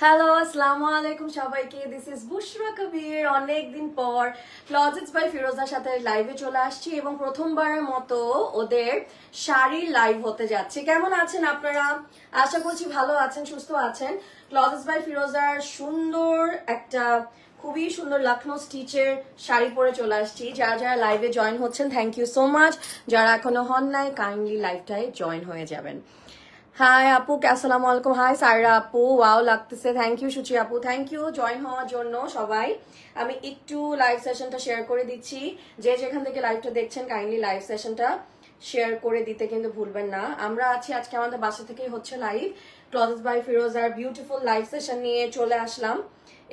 Hello আসসালামু আলাইকুম সবাইকে, দিস ইজ বুশরা কবির। অনেকদিন পর ক্লজেটস বাই ফিরোজার সাথে লাইভে চলে আসছি এবং প্রথমবারের মতো ওদের শাড়ির লাইভ হতে যাচ্ছে। কেমন আছেন আপনারা? আশা করছি ভালো আছেন, সুস্থ আছেন। ক্লজেটস বাই ফিরোজার সুন্দর একটা খুবই সুন্দর লখনৌ স্টিচের শাড়ি পরে চলে আসছি। যারা যারা লাইভে জয়েন হচ্ছেন থ্যাংক ইউ সো মাচ। যারা এখনো হন নাই কাইন্ডলি লাইভটায় জয়েন হয়ে যাবেন। হাই আপু, আসসালামু আলাইকুম। হাই সাইরা আপু, ওয়াও লাগতেছে। থ্যাংক ইউ সুচি আপু, থ্যাংক ইউ জয়েন হওয়ার জন্য সবাই। আমি একটু লাইভ সেশনটা শেয়ার করে দিচ্ছি। যে যেখান থেকে লাইভটা দেখছেন কাইন্ডলি লাইভ সেশনটা শেয়ার করে দিতে কিন্তু ভুলবেন না। আমরা আছি আজকে আমাদের বাসা থেকেই হচ্ছে লাইভ। ক্লজেটস বাই ফিরোজার বিউটিফুল লাইভ সেশন নিয়ে চলে আসলাম।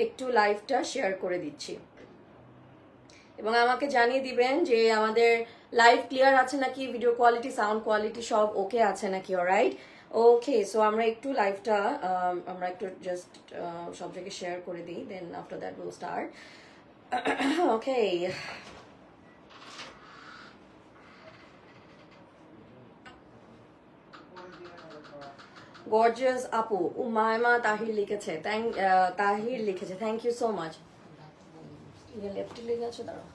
একটু লাইভটা শেয়ার করে দিচ্ছি এবং আমাকে জানিয়ে দিবেন যে আমাদের লাইভ ক্লিয়ার আছে নাকি, ভিডিও কোয়ালিটি, সাউন্ড কোয়ালিটি সব ওকে আছে নাকি। অলরাইট, ওকে। সো আমরা একটু লাইভটা আমরা একটু জাস্ট সব জায়গায় শেয়ার করে দিই, then after that will start. Okay, gorgeous আপু, উমায়মা তাহির লিখেছে, তাহির লিখেছে, থ্যাংক ইউ সো মাচ। লেফটে লেগে আছে, দাঁড়াও।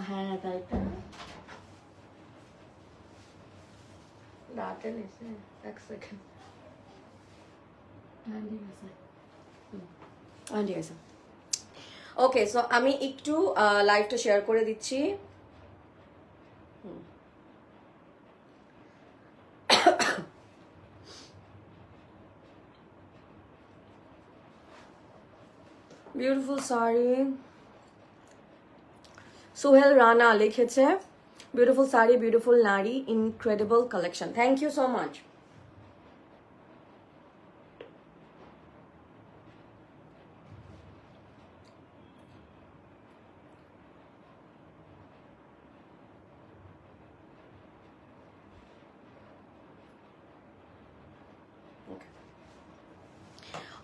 হ্যাঁ তাই তো, দাঁড়াতে নিছে এক সেকেন্ড। ঠিক আছে, ওকে। সো আমি একটু লাইভটা শেয়ার করে দিচ্ছি। বিউটিফুল শাড়ি, সোহেল রানা লিখেছে, বিউটিফুল শাড়ি, বিউটিফুল নারী, incredible collection. Thank you so much.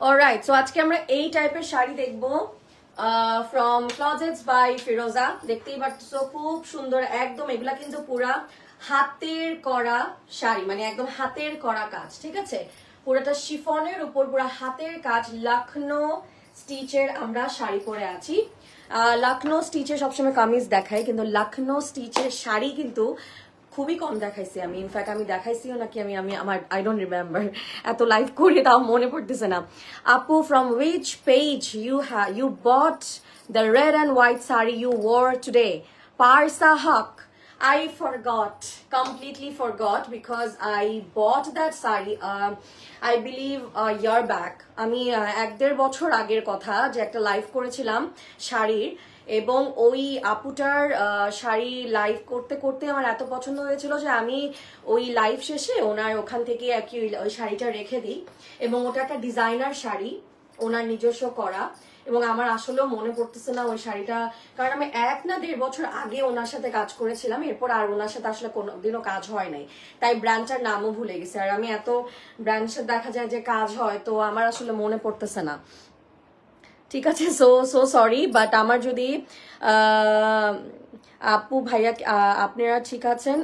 Alright, so আজকে আমরা এই টাইপের শাড়ি দেখবো ফ্রম ক্লজেটস বাই ফিরোজা। দেখতেই পাচ্ছো খুব সুন্দর একদম। এগুলা কিন্তু পুরা হাতের করা শাড়ি, মানে একদম হাতের করা কাজ, ঠিক আছে। পুরোটা শিফনের উপর পুরা হাতের কাজ, লখনৌ স্টিচের আমরা শাড়ি পরে আছি। লখনৌ স্টিচের সবসময় কামিজ দেখাই, কিন্তু লখনৌ স্টিচের শাড়ি কিন্তু খুবই কম দেখাইছি আমি। ইনফ্যাক্ট আমি দেখাইছিও নাকি আমি আমার আই ডোন্ট রিমেম্বার, এত লাইভ করে তাও মনে পড়তেছে না। আপু, from which page you bought the red and white saree you wore today? Parsa Haq. I completely forgot because I bought that saree I believe a year back. আমি 1-1.5 বছর আগের কথা, যে একটা লাইভ করেছিলাম শাড়ির, এবং ওই আপুটার শাড়ি লাইভ করতে করতে আমার এত পছন্দ হয়েছিল যে আমি ওই লাইভ শেষে ওনার ওখান থেকে আর কি ওই শাড়িটা রেখে দিই। এবং ওটা একটা ডিজাইনার শাড়ি, ওনার নিজস্ব করা, এবং আমার আসলেও মনে পড়তেছে না ওই শাড়িটা, কারণ আমি 1 না 1.5 বছর আগে ওনার সাথে কাজ করেছিলাম, এরপর আর ওনার সাথে আসলে কোনোদিনও কাজ হয় নাই, তাই ব্র্যান্ডটার নামও ভুলে গেছে। আর আমি এত ব্র্যান্ডের সাথে দেখা যায় যে কাজ হয়, তো আমার আসলে মনে পড়তেছে না, ঠিক আছে। সো সরি, বাট আমার যদি আপু ভাইয়া আপনারা ঠিক আছেন?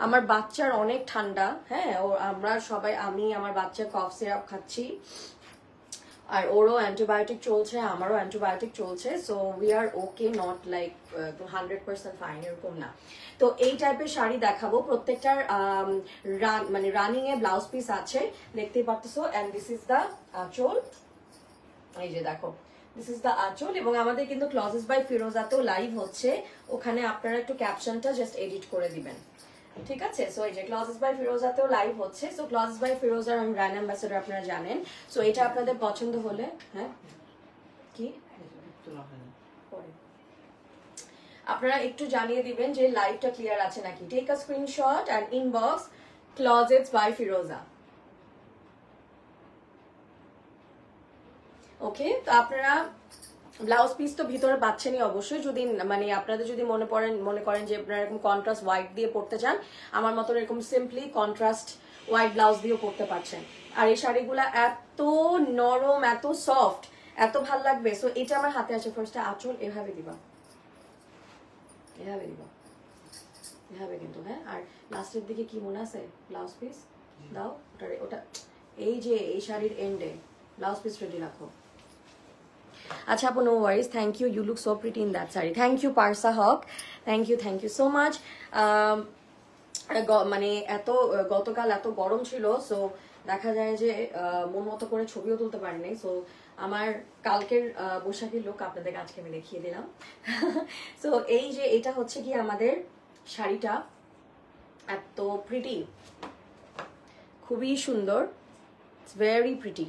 আমার বাচ্চার অনেক ঠান্ডা, হ্যাঁ, আমরা সবাই, আমি আমার বাচ্চার কফ সিরাপ খাচ্ছি, আর ওরও অ্যান্টিবায়োটিক চলছে, আমারও অ্যান্টিবায়োটিক চলছে। So we are okay, not like 100% fine এরকম না। তো এই টাইপের শাড়ি দেখাবো, প্রত্যেকটার মানে রানিং এ ব্লাউজ পিস আছে, দেখতেই পাচ্ছ। অ্যান্ড দিস ইজ দ্য আঁচল, এই যে দেখো, দিস ইজ দ্য আঁচল। এবং আমাদের কিন্তু ক্লজেটস বাই ফিরোজাতেও লাইভ হচ্ছে, ওখানে আপনারা একটু ক্যাপশনটা জাস্ট এডিট করে দিবেন, ঠিক আছে। সো এই যে ক্লজেটস বাই ফিরোজাতেও লাইভ হচ্ছে। সো ক্লজেটস বাই ফিরোজার আমি ব্র্যান্ড অ্যাম্বাসেডর, আপনারা জানেন। সো এটা আপনাদের পছন্দ হলে, হ্যাঁ কি আপনারা একটু জানিয়ে দিবেন যে লাইভটা ক্লিয়ার আছে নাকি। Take a screenshot and inbox closets by Firoza. Okay, তো আপনারা ব্লাউজ পিস তো ভিতরে পাচ্ছেনই অবশ্যই। যদি মানে আপনাদের যদি মনে করেন যে আপনারা এরকম কন্ট্রাস্ট হোয়াইট দিয়ে পড়তে চান, আমার মতন এরকম সিম্পলি কন্ট্রাস্ট হোয়াইট ব্লাউজ দিয়েও পড়তে পারছেন। আর এই শাড়িগুলা এত নরম, এত সফট, এত ভাল লাগবে। সো এটা আমার হাতে আছে। ফার্স্টে আঁচল এভাবে দিবা, এভাবে দিবা, এভাবে কিন্তু, হ্যাঁ। আর লাস্টের দিকে কি মনে আছে, ব্লাউজ পিস দাও, ওটা এই যে এই শাড়ির এন্ডে ব্লাউজ পিস রেডি রাখো। আচ্ছা আপু, no worries, thank you, you look so pretty in that sari. Thank you Parsa Haque, thank you so much. মানে গতকাল এত গরম ছিল, সো দেখা যায় যে মন মতো করে ছবিও তুলতে পারিনি। সো আমার কালকের বৈশাখীর লোক আপনাদের আজকে আমি দেখিয়ে দিলাম। সো এই যে এটা হচ্ছে কি আমাদের শাড়িটা, এত প্রিটি, খুবই সুন্দর, ইটস ভেরি প্রিটি,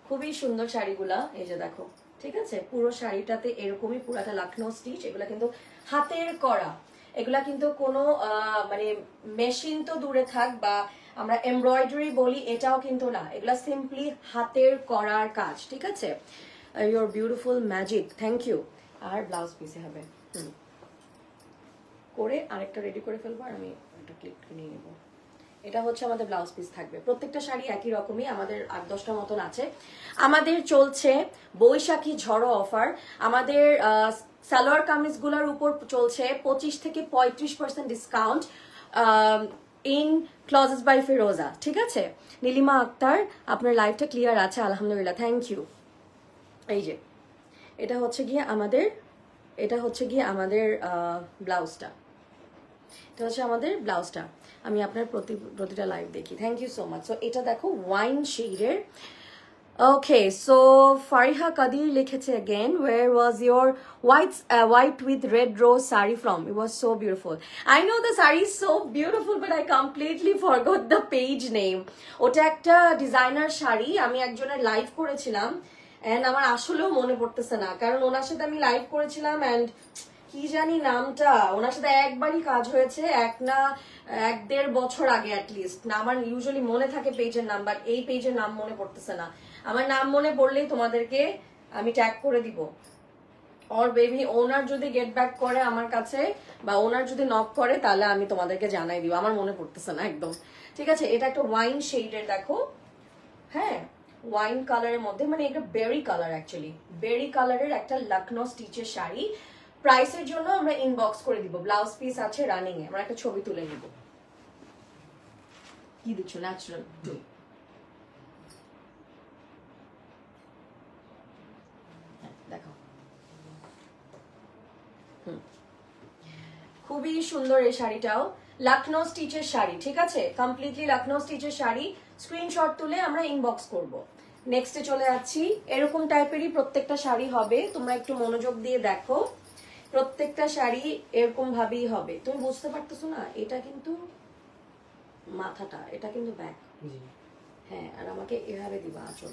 খুবই সুন্দর শাড়িগুলা। এই যে দেখো, ঠিক আছে, পুরো শাড়িটাতে এরকমই পুরাটা লখনৌ স্টিচ। এগুলা কিন্তু হাতের করা, এগুলা কিন্তু কোনো মানে মেশিন তো দূরে থাক, বা আমরা এমব্রয়ডারি বলি, এটাও কিন্তু না, এগুলা সিম্পলি হাতের করার কাজ, ঠিক আছে। Your beautiful magic, thank you. আর ব্লাউজ পিসে হবে করে আরেকটা রেডি করে ফেলবো, আর আমি একটা ক্লিপ নিয়ে নেবো। এটা হচ্ছে আমাদের ব্লাউজ পিস থাকবে। প্রত্যেকটা শাড়ি একই রকমই, আমাদের 8-10টা মতন আছে। আমাদের চলছে বৈশাখী ঝড়ো অফার। আমাদের সালোয়ার কামিজগুলোর উপর চলছে 25 থেকে 35% ডিসকাউন্ট ইন ক্লজেস বাই ফিরোজা, ঠিক আছে। নীলিমা আক্তার, আপনার লাইভটা ক্লিয়ার আছে, আলহামদুলিল্লাহ, থ্যাংক ইউ। এই যে এটা হচ্ছে গিয়ে আমাদের ব্লাউজটা, এটা হচ্ছে আমাদের ব্লাউজটা। আমি আপনার প্রতিটা লাইভ দেখি, thank you so much. So এটা দেখো ওয়াইন শেডের। ওকে, সো ফারিহা কাদির লিখেছে again, where was your white with red rose saree from? It was so beautiful. I know the saree is so beautiful, but I completely forgot the page name. ওটা একটা designer sari, আমি একজনের live করেছিলাম, and আমার আসলেও মনে পড়তেছে না, কারণ ওনার সাথে আমি লাইভ করেছিলাম, এন্ড কি জানি নামটা, ওনার সাথে একবারই কাজ হয়েছে, 1-1.5 বছর আগে অ্যাটলিস্ট না। আমার ইউজুয়ালি মনে থাকে পেজের নাম, বাট এই পেজের নাম মনে পড়তেছে না। আমার নাম মনে পড়লেই তোমাদেরকে আমি ট্যাগ করে দিব। অর বেবি ওনার যদি গেট ব্যাক করে আমার কাছে, বা ওনার যদি নক করে, তাহলে আমি তোমাদেরকে জানাই দিব, আমার মনে পড়তেছে না একদম, ঠিক আছে। এটা একটা ওয়াইন শেডের, দেখো, হ্যাঁ, ওয়াইন কালারের মধ্যে, মানে এটা বেরি কালার, অ্যাকচুয়ালি বেরি কালারের একটা লখনৌ স্টিচের শাড়ি। প্রাইসের জন্য আমরা ইনবক্স করে দিব। ব্লাউজ পিস আছে রানিং এ, আমরা একটা ছবি তুলে নিব। কি দিচ্ছ? ন্যাচারাল, দেখো, খুবই সুন্দর এই শাড়িটাও, লখনৌ স্টিচের শাড়ি, ঠিক আছে, কমপ্লিটলি লখনৌ স্টিচের শাড়ি। স্ক্রিনশট তুলে আমরা ইনবক্স করব। নেক্সটে চলে যাচ্ছি, এরকম টাইপেরই প্রত্যেকটা শাড়ি হবে, তোমরা একটু মনোযোগ দিয়ে দেখো, প্রত্যেকটা শাড়ি এরকম ভাবেই হবে। তুমি বুঝতে পারতেছো না, এটা কিন্তু মাথাটা, এটা কিন্তু ব্যাক, হ্যাঁ, আর আমাকে এভাবে দিবা আঁচল।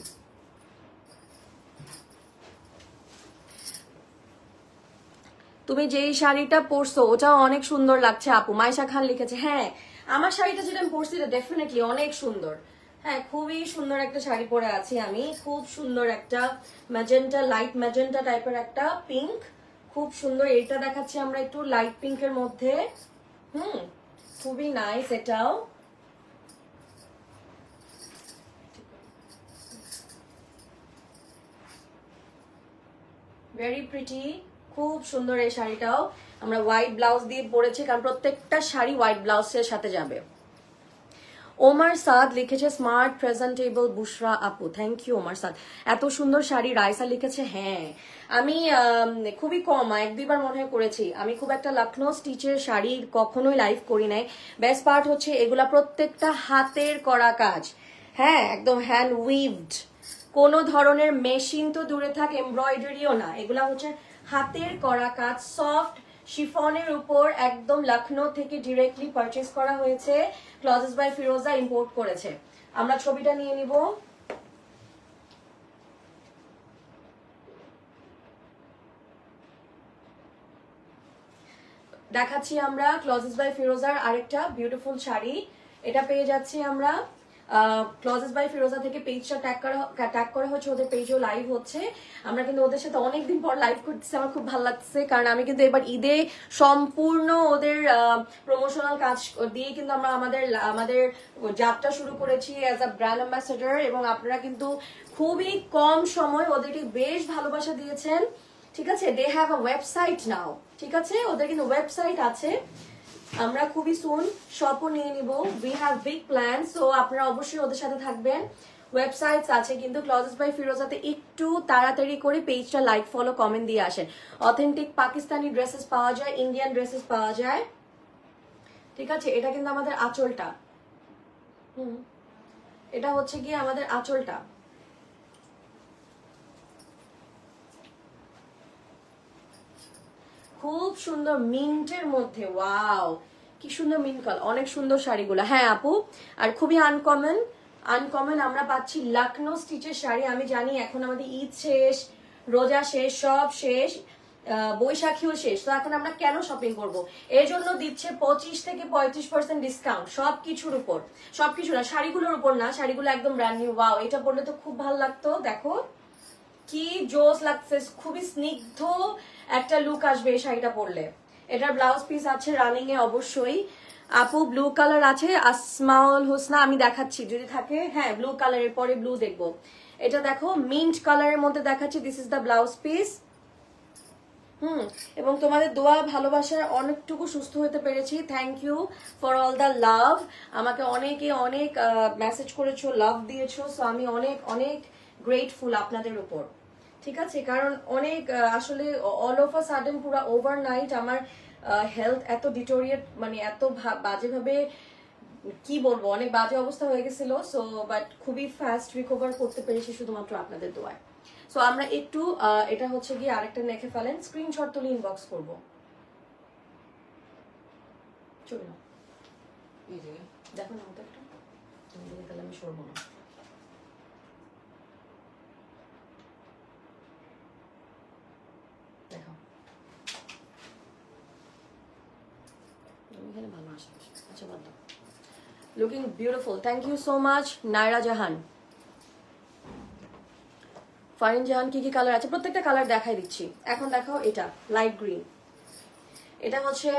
তুমি যেই শাড়িটা পরছো ওটাও অনেক সুন্দর লাগছে আপু, মাইশা খান লিখেছে। হ্যাঁ, আমার শাড়িটা যেটা আমি পরছি ডেফিনেটলি অনেক সুন্দর, হ্যাঁ, খুবই সুন্দর একটা শাড়ি পরে আছি আমি, খুব সুন্দর একটা ম্যাজেন্টা, লাইট ম্যাজেন্টা টাইপের একটা পিঙ্ক, খুব সুন্দর। এটা দেখাচ্ছি আমরা একটু লাইট পিঙ্কের মধ্যে, খুবই নাইস এটাও। ভেরি প্রিটি, খুব সুন্দর এই শাড়িটাও। আমরা হোয়াইট ব্লাউজ দিয়ে পরেছি, কারণ প্রত্যেকটা শাড়ি হোয়াইট ব্লাউজের সাথে যাবে। ওমার সাদ লিখেছে স্মার্ট প্রেজেন্টেবল বুশরা আপু, থ্যাংক ইউ ওমার সাদ। এত সুন্দর শাড়ি। রাইসা লিখেছে হ্যাঁ, আমি খুবই কম 1-2বার মনে হয় করেছি, আমি খুব একটা লখনৌ স্টিচের শাড়ি কখনোই লাইভ করি নাই। বেস্ট পার্ট হচ্ছে এগুলা প্রত্যেকটা হাতের করা কাজ, হ্যাঁ, একদম হ্যান্ড উইভড, কোনো ধরনের মেশিন তো দূরে থাক, এমব্রয়ডারিও না, এগুলা হচ্ছে হাতের করা কাজ, সফট শিফনের উপর, একদম লখনৌ থেকে ডিরেক্টলি পারচেজ করা হয়েছে, ক্লজেস বাই ফিরোজা ইম্পোর্ট করেছে। আমরা ছবিটা নিয়ে নিব। দেখাচ্ছি আমরা ক্লজেস বাই ফিরোজার আরেকটা বিউটিফুল শাড়ি। এটা পেয়ে যাচ্ছি আমরা ক্লজেস বাই ফিরোজা থেকে, পেজটা ট্যাগ করা হচ্ছে, ওদের পেজও লাইভ হচ্ছে। আমরা কিন্তু ওদের সাথে অনেকদিন পর লাইভ করতেছি, আমার খুব ভালো লাগছে, কারণ আমি কিন্তু এবার ঈদে সম্পূর্ণ ওদের প্রমোশনাল কাজ দিয়ে কিন্তু আমরা আমাদের যাত্রা শুরু করেছি অ্যাজ আ ব্র্যান্ড অ্যাম্বাসেডর, এবং আপনারা কিন্তু খুবই কম সময় ওদেরকে বেশ ভালোবাসা দিয়েছেন, ঠিক আছে। দে হ্যাভ আ ওয়েবসাইট নাও, ঠিক আছে, ওদের কিন্তু ওয়েবসাইট আছে, আমরা খুবই সুন শপও নিয়ে নিব, we have big plan. So আপনারা অবশ্যই ওদের সাথে থাকবেন। ওয়েবসাইটস আছে কিন্তু ক্লজেস বাই ফিরোজাতে একটু তাড়াতাড়ি করে পেজটা লাইক ফলো কমেন্ট দিয়ে আসেন। অথেন্টিক পাকিস্তানি ড্রেসেস পাওয়া যায়, ইন্ডিয়ান ড্রেসেস পাওয়া যায়, ঠিক আছে। এটা কিন্তু আমাদের আঁচলটা, এটা হচ্ছে গিয়ে আমাদের আঁচলটা। খুব সুন্দর মিন্টের মধ্যে, ওয়াও কি সুন্দর মিন্ট কালার, অনেক সুন্দর শাড়িগুলো। হ্যাঁ আপু, আর খুবই আনকমন আমরা পাচ্ছি লখনৌ স্টিচের শাড়ি। আমি জানি এখন আমাদের ঈদ শেষ, রোজা শেষ, সব শেষ, বৈশাখীও শেষ, তো এখন আমরা কেন শপিং করব? এর জন্য দিচ্ছে 25 থেকে 35% ডিসকাউন্ট সবকিছুর উপর, সবকিছু না, শাড়িগুলোর উপর না, শাড়িগুলো একদম ব্র্যান্ড নিউ। ওয়াও, এটা পরলে তো খুব ভালো লাগতো, দেখো কি জোস লাগছে, খুবই স্নিগ্ধ একটা লুক আসবে এই শাড়িটা পরলে। এটার ব্লাউজ পিস আছে রানিং এ অবশ্যই। আপু ব্লু কালার আছে, আসমাউল হোসনা আমি দেখাচ্ছি যদি থাকে। হ্যাঁ ব্লু কালারের পরে ব্লু দেখবো। এটা দেখো মিন্ট কালারের মধ্যে দেখাচ্ছি, this is the blouse piece. এবং তোমাদের দোয়া ভালোবাসার অনেকটুকু সুস্থ হতে পেরেছি। Thank you for all the love. আমাকে অনেকে অনেক মেসেজ করেছো, লাভ দিয়েছো, সো আমি অনেক অনেক গ্রেটফুল আপনাদের উপর, ঠিক আছে। কারণ অনেক আসলে অল অফ আ সাডেন পুরো ওভারনাইট আমার হেলথ এত ডিটোরিয়েট, মানে এত বাজেভাবে, কি বলবো, অনেক বাজে অবস্থা হয়ে গেছিল। সো বাট খুবই ফাস্ট রিকভার করতে পেরেছি শুধুমাত্র আপনাদের দোয়ায়। সো আমরা একটু এটা হচ্ছে গিয়ে আরেকটা দেখে ফেলেন, স্ক্রিনশট তুলে ইনবক্স করবো। চলো দেখো না আমাদের একটা, তাহলে আমি সরবো না। দেখো এখানে ভালো আসে, আচ্ছা বাদ দাও। Looking beautiful, thank you so much Nayra Jahan. Farin Jahan কি কি কালার আছে প্রত্যেকটা কালার দেখাই দিচ্ছি। এখন দেখাও এটা লাইট গ্রিন, এটা হচ্ছে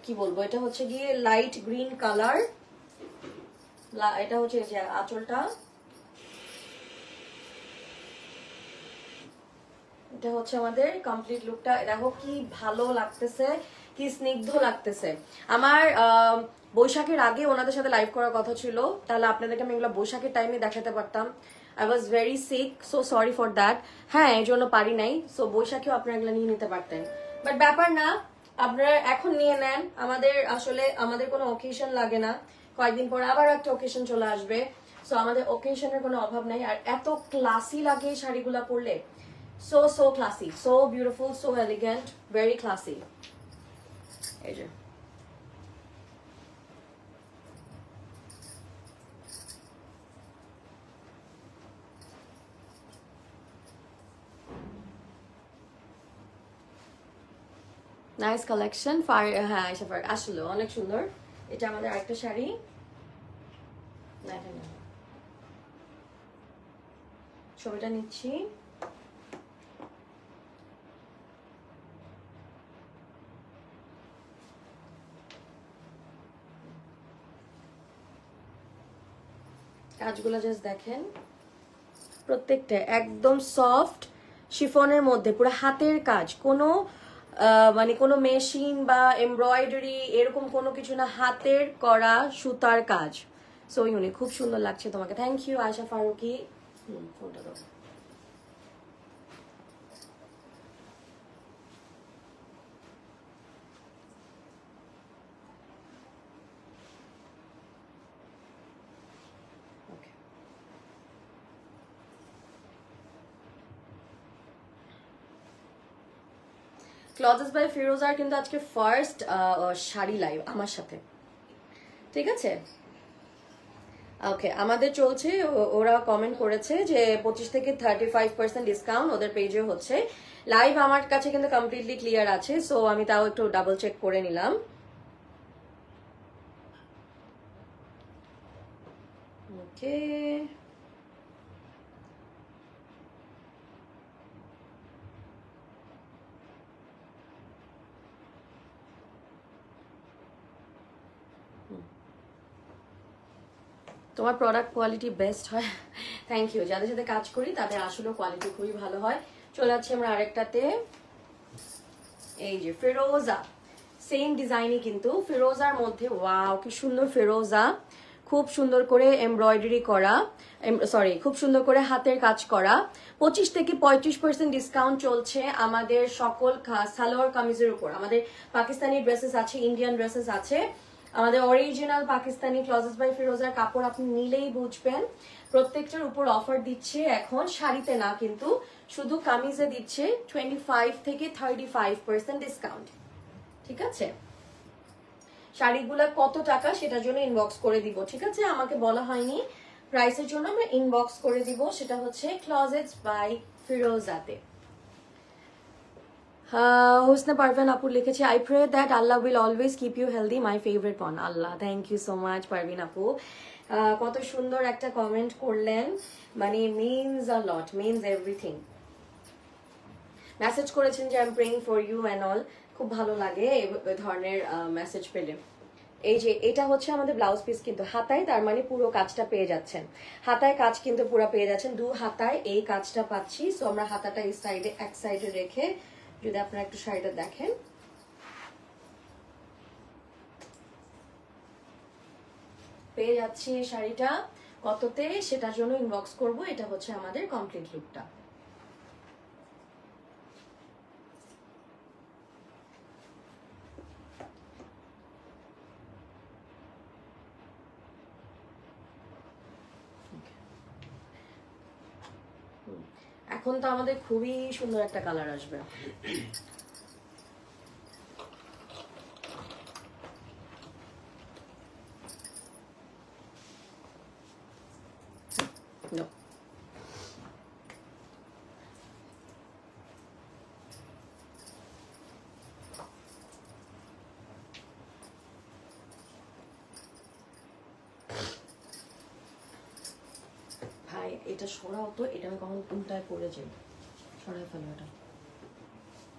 কি বলবো, এটা হচ্ছে গিয়ে লাইট গ্রিন কালার। এটা হচ্ছে যে আঁচলটা, এটা হচ্ছে আমাদের কমপ্লিট লুকটা। দেখো কি ভালো লাগতেছে, কি স্নিগ্ধ লাগতেছে। আমার বৈশাখের আগে ওনাদের সাথে লাইভ করার কথা ছিল, তাহলে আপনাদেরকে আমি এগুলো বৈশাখের টাইমে দেখাতে পারতাম। I was very sick, so sorry for that. হ্যাঁ এই জন্য পারি নাই, সো বৈশাখেও আপনারা এগুলো নিয়ে নিতে পারতেন, বাট ব্যাপার না, আপনারা এখন নিয়ে নেন। আমাদের আসলে আমাদের কোনো অকেশন লাগে না, কয়েকদিন পর আবার একটা অকেশন চলে আসবে, সো আমাদের অকেশনের কোনো অভাব নাই। আর এত ক্লাসি লাগে শাড়িগুলা পরলে, so classy, so beautiful, so elegant, very classy. এই যে নাইস কালেকশন। হ্যাঁ আসলে অনেক সুন্দর। এটা আমাদের আরেকটা শাড়ি, ছবিটা নিচ্ছি। কাজগুলো জাস্ট দেখেন, প্রত্যেকটা একদম সফট শিফনের মধ্যে, পুরো হাতের কাজ, কোনো মানে কোনো মেশিন বা এমব্রয়ডারি এরকম কোনো কিছু না, হাতের করা সুতার কাজ। সো ইউনিক, খুব সুন্দর লাগছে তোমাকে। Thank you Ayesha Faruqui. ফোনটা দাও। ক্লজেস বাই ফিরোজার কিন্তু আজকে ফার্স্ট শাড়ি লাইভ আমার সাথে, ঠিক আছে। ওকে আমাদের চলছে, ওরা কমেন্ট করেছে যে 25 থেকে 35% ডিসকাউন্ট ওদের পেজে হচ্ছে। লাইভ আমার কাছে কিন্তু কমপ্লিটলি ক্লিয়ার আছে, সো আমি তাও একটু ডাবল চেক করে নিলাম। ওকে তোমার প্রোডাক্ট কোয়ালিটি বেস্ট হয়, থ্যাংক ইউ। যাদের সাথে কাজ করি তাদের আসলে কোয়ালিটি খুবই ভালো হয়। চলে যাচ্ছি আমরা আরেকটাতে, এই যে ফিরোজা সেম ডিজাইনই কিন্তু ফিরোজার মধ্যে। ওয়াও কি সুন্দর ফিরোজা, খুব সুন্দর করে এমব্রয়ডারি করা, সরি খুব সুন্দর করে হাতের কাজ করা। 25 থেকে 35% ডিসকাউন্ট চলছে আমাদের সকল সালোয়ার কামিজের উপর। আমাদের পাকিস্তানি ড্রেসেস আছে, ইন্ডিয়ান ড্রেসেস আছে, আমাদের অরিজিনাল পাকিস্তানি ক্লজেস বাই ফিরোজার কাপড় আপনি নিলেই বুঝবেন। প্রত্যেকটার উপর অফার দিচ্ছে এখন, শাড়িতে না কিন্তু, শুধু কামিজে দিচ্ছে 25 থেকে 35% ডিসকাউন্ট। ঠিক আছে, শাড়িগুলা কত টাকা সেটার জন্য ইনবক্স করে দিব, ঠিক আছে? আমাকে বলা হয়নি প্রাইসের জন্য, আমরা ইনবক্স করে দিব। সেটা হচ্ছে ক্লজেটস বাই ফিরোজাতে। হুসনা পারভিন আপু লিখেছে, I pray that Allah will always keep you healthy, my favourite one. Allah, thank you so much Parvin আপু, কত সুন্দর একটা কমেন্ট করলেন, মানে means a lot, means everything. Message করেছেন যে I am praying for you and all, খুব ভালো লাগে এই ধরনের মেসেজ পেলে। এই যে এটা হচ্ছে আমাদের ব্লাউজ পিস কিন্তু হাতায়, তার মানে পুরো কাজটা পেয়ে যাচ্ছেন, হাতায় কাজ কিন্তু পুরো পেয়ে যাচ্ছেন, 2 হাতায় এই কাজটা পাচ্ছি। সো আমরা হাতাটা এই সাইডে, এক সাইডে রেখে যদি আপনারা একটু শাড়িটা দেখেন, পেয়ে যাচ্ছি শাড়িটা কততে, সেটার জন্য ইনবক্স করব। এটা হচ্ছে আমাদের কমপ্লিট লুকটা। এখন তো আমাদের খুবই সুন্দর একটা কালার আসবে। ভাই এটা সরাও তো, এটা আমি কখন উল্টায় পড়ে যাই, সরাই ফেলো এটা,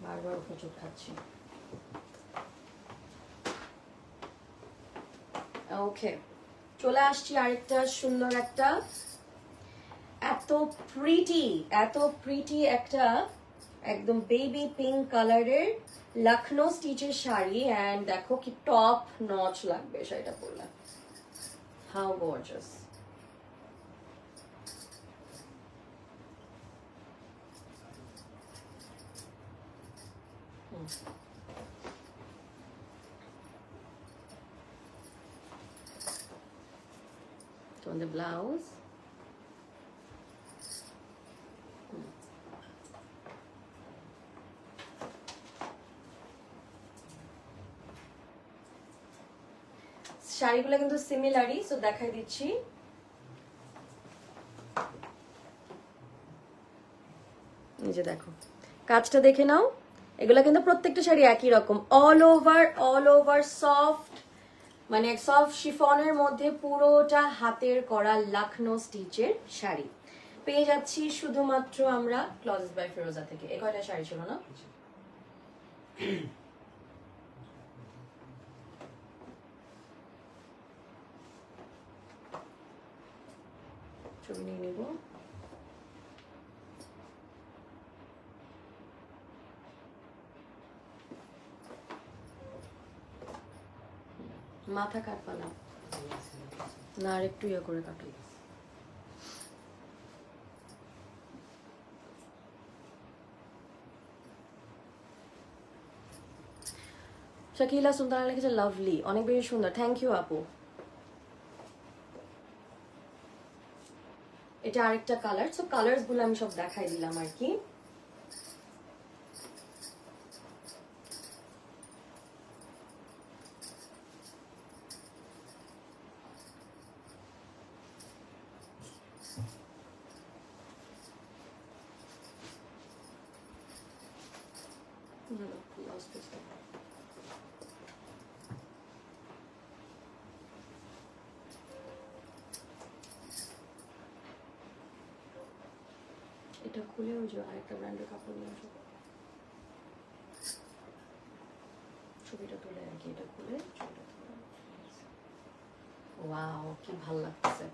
বারবার হোঁচট খাচ্ছি। ওকে, চলে আসছি আরেকটা সুন্দর একটা, এত প্রিটি একটা একদম বেবি পিঙ্ক কালারের লখনৌ স্টিচের শাড়ি। এন্ড দেখো কি টপ নচ লাগবে শাড়িটা পরলে, হাউ গর্জিয়াস। তোমাদের ব্লাউজ, শাড়িগুলো কিন্তু সিমিলারই, সো দেখাই দিচ্ছি। এই যে দেখো কাজটা দেখে নাও, এগুলা কিন্তু প্রত্যেকটা শাড়ি একই রকম, অল ওভার সফট, মানে সফট শিফনের মধ্যে পুরোটা হাতের করা লখনৌ স্টিচের শাড়ি পেয়ে যাচ্ছি শুধুমাত্র আমরা ক্লজেস বাই ফিরোজা থেকে। এই কয়টা শাড়ি ছিল না? ছবি নিয়ে নেব। মাথা কাটবা না, না আর একটু ইয়ে করে কাটো। শাকিলা সুলতানা লিখেছে লাভলি, অনেক বেশি সুন্দর, থ্যাংক ইউ আপু। এটা আরেকটা কালার, সো কালার্স গুলো আমি সব দেখাই দিলাম আর কি। এটা খুলে ওই যে আরেকটা ব্র্যান্ডের কাপড় নিয়ে আসো, ছবিটা তুলে আর কি, এটা খুলে ওয়াও কি ভালো লাগছে,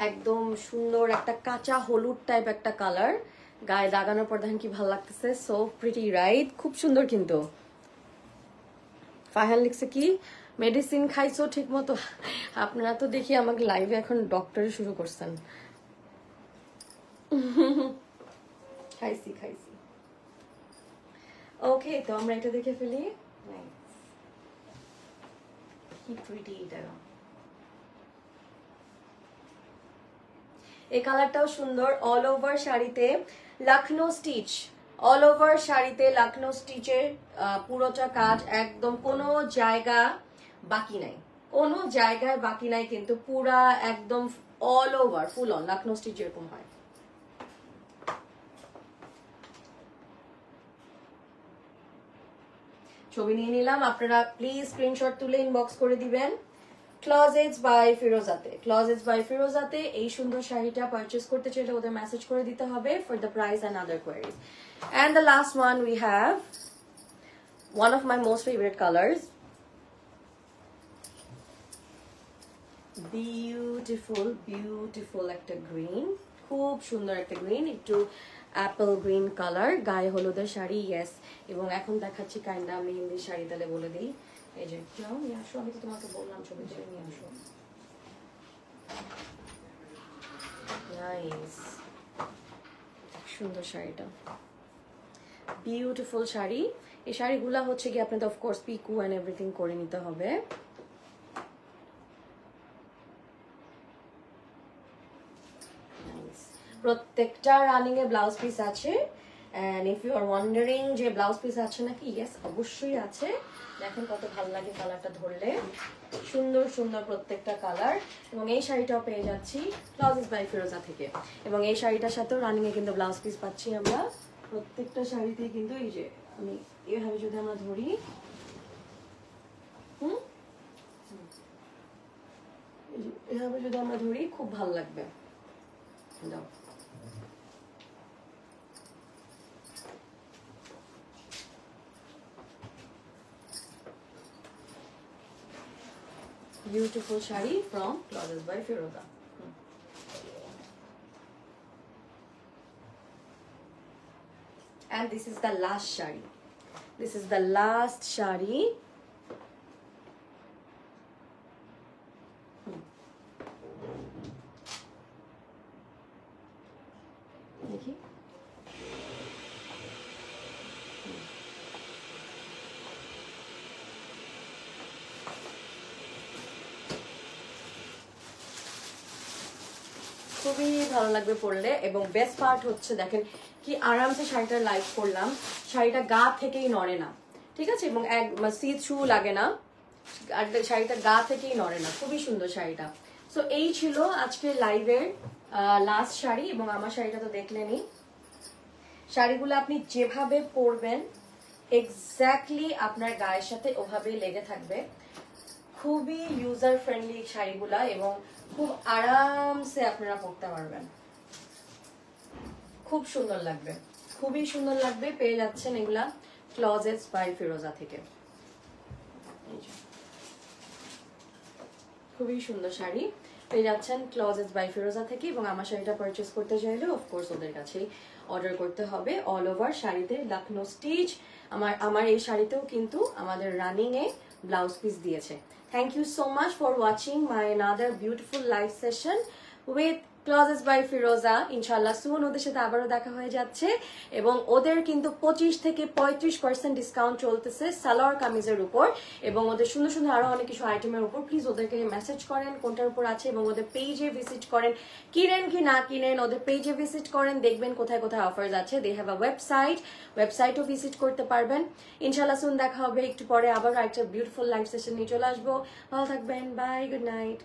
একদম সুন্দর একটা কাঁচা হলুদ টাইপ একটা কালার, গায়ে লাগানোর পর দেখেন কি ভালো লাগতেছে, সো প্রিটি রাইট, খুব সুন্দর কিন্তু ফাহান লিখছে কি মেডিসিন খাইছো ঠিক মতো? আপনারা তো দেখি আমাকে লাইভে এখন ডক্টরে শুরু করছেন। খাইছি খাইছি। ওকে, তো আমরা এটা দেখে ফেলি। কি প্রিটি এটা। এই কালারটাও সুন্দর। অল ওভার শাড়িতে লখনৌ স্টিচ, অল ওভার শাড়িতে লখনৌ স্টিচের পুরোটা কাজ, একদম কোনো জায়গা বাকি নাই, কোনো জায়গায় বাকি নাই, কিন্তু পুরা একদম all over full on Lucknow stitch যেরকম হয়। ছবি নিয়ে নিলাম, আপনারা প্লিজ স্ক্রিনশট তুলে ইনবক্স করে দিবেন। ক্লজেটস বাই ফিরোজাতে, ক্লজেটস বাই ফিরোজাতে এই সুন্দর শাড়িটা পারচেজ করতে চাইলে ওদের মেসেজ করে দিতে হবে for the price and other queries. And the last one we have one of my most favorite colors, beautiful beautiful একটা গ্রিন, খুব সুন্দর একটা গ্রিন, একটু অ্যাপল গ্রিন কালার, গায়ে হলুদের শাড়ি। ইয়েস, এবং এখন দেখাচ্ছি কাইন্ডা মেহেন্দি শাড়ি, তাহলে বলে দিই। এই যে যাও নিয়ে আসো, আমি তো তোমাকে বললাম ছবি তুলে নিয়ে আসো। নাইস, সুন্দর শাড়িটা, বিউটিফুল শাড়ি। এই শাড়িগুলা হচ্ছে কি আপনাদের অফকোর্স পিকু অ্যান্ড এভরিথিং করে নিতে হবে। প্রত্যেকটা রানিং এ ব্লাউজ পিস আছে। And if you are wondering যে ব্লাউজ পিস আছে নাকি, ইয়েস অবশ্যই আছে। দেখেন কত ভালো লাগে কালারটা ধরলে, সুন্দর সুন্দর প্রত্যেকটা কালার। এবং এই শাড়িটাও পেয়ে যাচ্ছি ক্লজেটস বাই ফিরোজা থেকে। এবং এই শাড়িটার সাথেও রানিং এ কিন্তু ব্লাউজ পিস পাচ্ছি আমরা প্রত্যেকটা শাড়িতে। কিন্তু এই যে আমি এভাবে যদি আমরা ধরি, এভাবে যদি আমরা ধরি খুব ভালো লাগবে। দাও, beautiful shari from Clothes by Firoza. And this is the last shari. This is the last shari. देखिए, খুবই ভালো লাগবে পরলে। এবং বেস্ট পার্ট হচ্ছে দেখেন কি আরামসে শাড়িটা লাইক করলাম, শাড়িটা গা থেকেই নড়ে না, ঠিক আছে? এবং এক সি থ্রু লাগে না, আর শাড়িটা গা থেকেই নড়ে না, খুবই সুন্দর শাড়িটা। সো এই ছিল আজকের লাইভের লাস্ট শাড়ি। এবং আমার শাড়িটা তো দেখলেনই। শাড়িগুলো আপনি যেভাবে পরবেন এক্স্যাক্টলি আপনার গায়ের সাথে ওভাবেই লেগে থাকবে। খুবই ইউজার ফ্রেন্ডলি শাড়িগুলা, এবং খুব আরামসে আপনারা পরতে পারবেন, খুব সুন্দর লাগবে, খুবই সুন্দর লাগবে। পেয়ে যাচ্ছেন এগুলা ক্লজেটস বাই ফিরোজা থেকে। খুবই সুন্দর শাড়ি পেয়ে যাচ্ছেন ক্লজেটস বাই ফিরোজা থেকে। এবং আমার শাড়িটা পারচেস করতে চাইলে অফকোর্স ওদের কাছেই অর্ডার করতে হবে। অল ওভার শাড়িতে লখনৌ স্টিচ। আমার এই শাড়িতেও কিন্তু আমাদের রানিং এ ব্লাউজ পিস দিয়েছে। Thank you so much for watching my another beautiful live session with Clothes by Firoza. ইনশাআল্লাহ সুন ওদের সাথে আবারও দেখা হয়ে যাচ্ছে। এবং ওদের কিন্তু 25 থেকে 35% ডিসকাউন্ট চলতেছে সালোয়ার কামিজের উপর, এবং ওদের সুন্দর সুন্দর আরো অনেক কিছু আইটেমের উপর। প্লিজ ওদেরকে মেসেজ করেন কোনটার উপর আছে, এবং ওদের পেজে ভিজিট করেন। কিনেন কি না কিনেন, ওদের পেজে ভিজিট করেন, দেখবেন কোথায় কোথায় অফার্স আছে। দে হ্যাভ আ ওয়েবসাইটও ভিজিট করতে পারবেন। ইনশাআল্লাহ সুন দেখা হবে একটু পরে আবার একটা বিউটিফুল লাইভ সেশন নিয়ে চলে আসবো। ভালো থাকবেন, বাই, গুড নাইট।